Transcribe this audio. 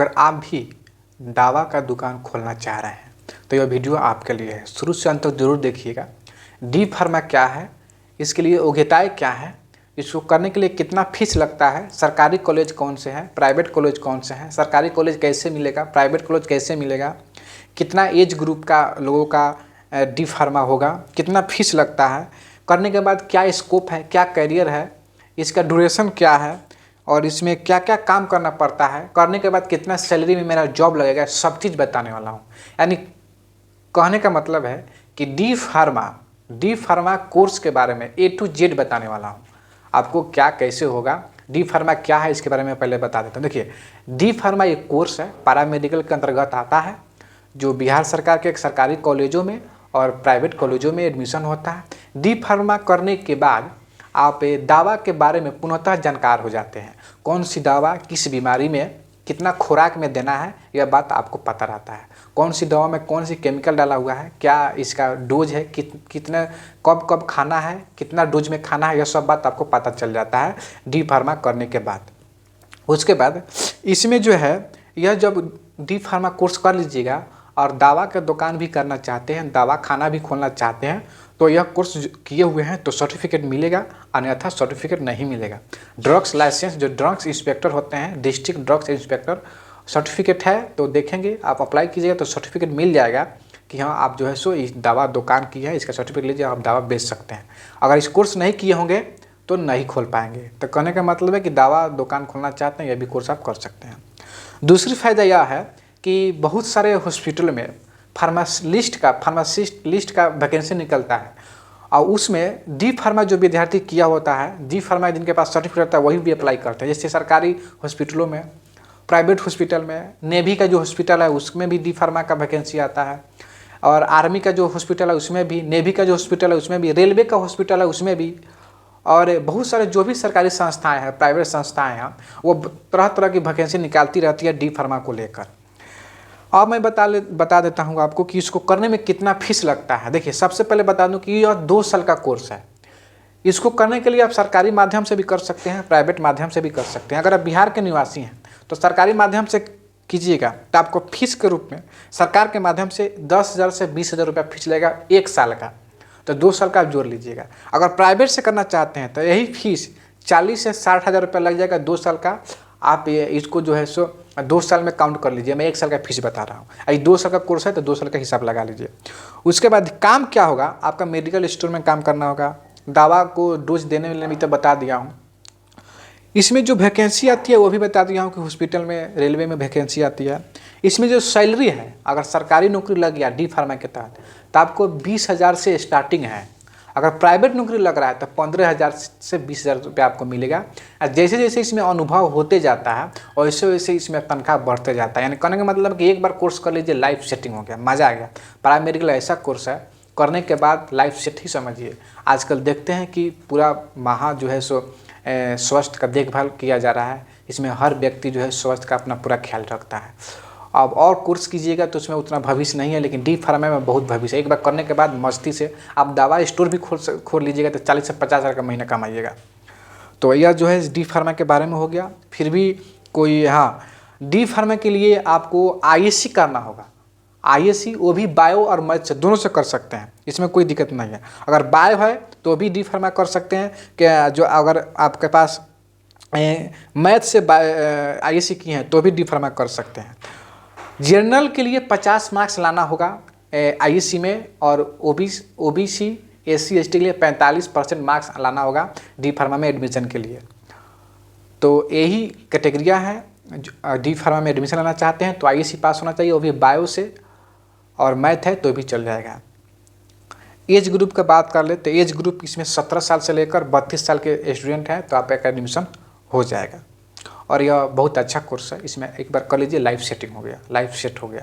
अगर आप भी दवा का दुकान खोलना चाह रहे हैं तो यह वीडियो आपके लिए है। शुरू से अंत तक जरूर देखिएगा। डी फार्मा क्या है, इसके लिए योग्यताएं क्या है, इसको करने के लिए कितना फीस लगता है, सरकारी कॉलेज कौन से हैं, प्राइवेट कॉलेज कौन से हैं, सरकारी कॉलेज कैसे मिलेगा, प्राइवेट कॉलेज कैसे मिलेगा, कितना एज ग्रुप का लोगों का डी फार्मा होगा, कितना फीस लगता है, करने के बाद क्या स्कोप है, क्या करियर है, इसका ड्यूरेशन क्या है और इसमें क्या क्या काम करना पड़ता है, करने के बाद कितना सैलरी में मेरा जॉब लगेगा, सब चीज़ बताने वाला हूँ। यानी कहने का मतलब है कि डी फार्मा कोर्स के बारे में A to Z बताने वाला हूँ। आपको क्या कैसे होगा, डी फार्मा क्या है, इसके बारे में पहले बता देता हूँ। देखिए, डी फार्मा एक कोर्स है, पैरामेडिकल के अंतर्गत आता है, जो बिहार सरकार के एक सरकारी कॉलेजों में और प्राइवेट कॉलेजों में एडमिशन होता है। डी फार्मा करने के बाद आप दवा के बारे में पुनः जानकार हो जाते हैं। कौन सी दवा किस बीमारी में कितना खुराक में देना है, यह बात आपको पता रहता है। कौन सी दवा में कौन सी केमिकल डाला हुआ है, क्या इसका डोज है, कितना कब कब खाना है, कितना डोज में खाना है, यह सब बात आपको पता चल जाता है डी फार्मा करने के बाद। उसके बाद इसमें जो है, यह जब डी फार्मा कोर्स कर लीजिएगा और दवा का दुकान भी करना चाहते हैं, दवा खाना भी खोलना चाहते हैं, तो यह कोर्स किए हुए हैं तो सर्टिफिकेट मिलेगा, अन्यथा सर्टिफिकेट नहीं मिलेगा। ड्रग्स लाइसेंस, जो ड्रग्स इंस्पेक्टर होते हैं, डिस्ट्रिक्ट ड्रग्स इंस्पेक्टर सर्टिफिकेट है तो देखेंगे, आप अप्लाई कीजिएगा तो सर्टिफिकेट मिल जाएगा कि हाँ आप जो है सो इस दवा दुकान की है, इसका सर्टिफिकेट लीजिए, आप दवा बेच सकते हैं। अगर इस कोर्स नहीं किए होंगे तो नहीं खोल पाएंगे। तो कहने का मतलब है कि दवा दुकान खोलना चाहते हैं, यह भी कोर्स आप कर सकते हैं। दूसरी फ़ायदा यह है कि बहुत सारे हॉस्पिटल में फार्मासिस्ट लिस्ट का वैकेंसी निकलता है और उसमें डी फार्मा जो विद्यार्थी किया होता है, डी फार्मा जिनके पास सर्टिफिकेट रहता है वही भी अप्लाई करते हैं। जैसे सरकारी हॉस्पिटलों में, प्राइवेट हॉस्पिटल में, नेवी का जो हॉस्पिटल है उसमें भी डी फार्मा का वैकेंसी आता है, और आर्मी का जो हॉस्पिटल है उसमें भी, नेवी का जो हॉस्पिटल है उसमें भी, रेलवे का हॉस्पिटल है उसमें भी, और बहुत सारे जो भी सरकारी संस्थाएँ हैं, प्राइवेट संस्थाएँ हैं, वो तरह तरह की वैकेंसी निकालती रहती है डी फार्मा को लेकर। अब मैं बता देता हूँ आपको कि इसको करने में कितना फीस लगता है। देखिए, सबसे पहले बता दूँ कि यह 2 साल का कोर्स है। इसको करने के लिए आप सरकारी माध्यम से भी कर सकते हैं, प्राइवेट माध्यम से भी कर सकते हैं। अगर आप बिहार के निवासी हैं तो सरकारी माध्यम से कीजिएगा तो आपको फीस के रूप में सरकार के माध्यम से 10,000 से 20,000 रुपया फीस लगेगा 1 साल का, तो 2 साल का आप जोड़ लीजिएगा। अगर प्राइवेट से करना चाहते हैं तो यही फीस 40 से 60,000 रुपया लग जाएगा 2 साल का। आप इसको जो है सो 2 साल में काउंट कर लीजिए, मैं 1 साल का फीस बता रहा हूँ। अभी 2 साल का कोर्स है तो 2 साल का हिसाब लगा लीजिए। उसके बाद काम क्या होगा, आपका मेडिकल स्टोर में काम करना होगा, दवा को डोज देने में भी तो बता दिया हूँ। इसमें जो वैकेंसी आती है वो भी बता दिया हूँ कि हॉस्पिटल में, रेलवे में वैकेंसी आती है। इसमें जो सैलरी है, अगर सरकारी नौकरी लग गया डी फार्मा के तहत तो आपको 20,000 से स्टार्टिंग है। अगर प्राइवेट नौकरी लग रहा है तो 15,000 से 20,000 रुपया आपको मिलेगा। जैसे जैसे इसमें अनुभव होते जाता है वैसे वैसे इसमें तनख्वाह बढ़ते जाता है। यानी कहने का मतलब कि एक बार कोर्स कर लीजिए, लाइफ सेटिंग हो गया, मज़ा आ गया। पैरामेडिकल ऐसा कोर्स है, करने के बाद लाइफ सेट ही समझिए। आजकल देखते हैं कि पूरा जो है सो स्वास्थ्य का देखभाल किया जा रहा है। इसमें हर व्यक्ति जो है स्वास्थ्य का अपना पूरा ख्याल रखता है। अब और कोर्स कीजिएगा तो उसमें उतना भविष्य नहीं है, लेकिन डी फार्मा में बहुत भविष्य है। एक बार करने के बाद मस्ती से आप दवा स्टोर भी खोल लीजिएगा तो 40 से 50,000 का महीना कमाइएगा। तो यह जो है डी फार्मा के बारे में हो गया। फिर भी कोई, हाँ, डी फार्मा के लिए आपको ISC करना होगा। ISC वो भी बायो और मैथ से, दोनों से कर सकते हैं, इसमें कोई दिक्कत नहीं है। अगर बायो है तो भी डी फार्मा कर सकते हैं कि जो अगर आपके पास मैथ से ISC की हैं तो भी डी फार्मा कर सकते हैं। जनरल के लिए 50 मार्क्स लाना होगा ISC में, और OBC SC ST के लिए 45% मार्क्स लाना होगा डी फार्मा में एडमिशन के लिए। तो यही कैटेगरियाँ हैं। डी फार्मा में एडमिशन लेना चाहते हैं तो ISC पास होना चाहिए, वो भी बायो से, और मैथ है तो भी चल जाएगा। एज ग्रुप का बात कर ले तो एज ग्रुप इसमें 17 साल से लेकर 32 साल के स्टूडेंट हैं तो आपका एडमिशन हो जाएगा। और यह बहुत अच्छा कोर्स है, इसमें एक बार कर लीजिए, लाइफ सेटिंग हो गया, लाइफ सेट हो गया।